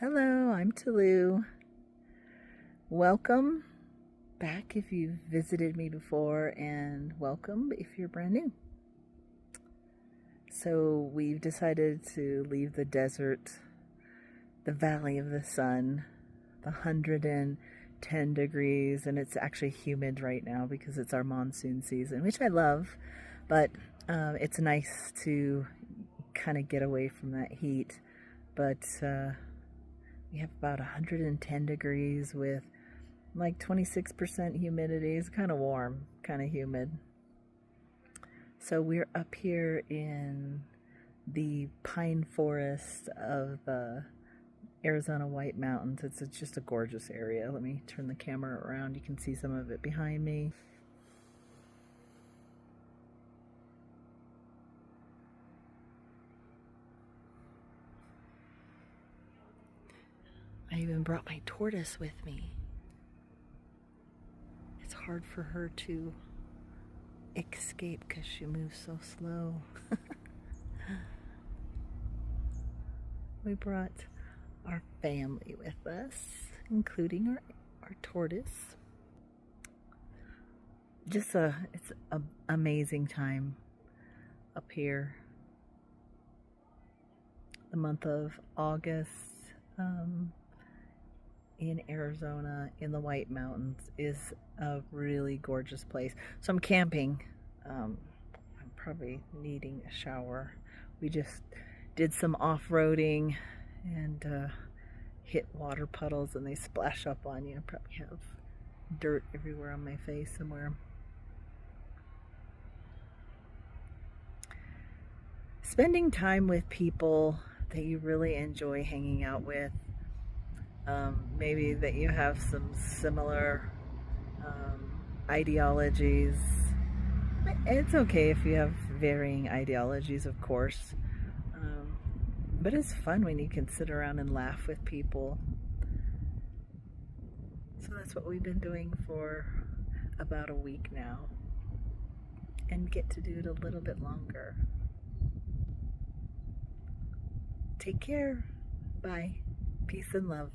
Hello, I'm Tulu. Welcome back if you've visited me before, and welcome if you're brand new. So we've decided to leave the desert, the Valley of the Sun, the 110 degrees, and it's actually humid right now because it's our monsoon season, which I love, but it's nice to kind of get away from that heat. But we have about 110 degrees with like 26% humidity. It's kind of warm, kind of humid. So we're up here in the pine forest of the Arizona White Mountains. It's just a gorgeous area. Let me turn the camera around. You can see some of it behind me. I even brought my tortoise with me. It's hard for her to escape because she moves so slow. We brought our family with us, including our tortoise. It's an amazing time up here. The month of August in Arizona in the White Mountains is a really gorgeous place. So I'm camping. I'm probably needing a shower. We just did some off-roading and hit water puddles, and they splash up on you. I probably have dirt everywhere on my face somewhere. Spending time with people that you really enjoy hanging out with. Maybe that you have some similar ideologies. It's okay if you have varying ideologies, of course. But it's fun when you can sit around and laugh with people. So that's what we've been doing for about a week now. And get to do it a little bit longer. Take care. Bye. Peace and love.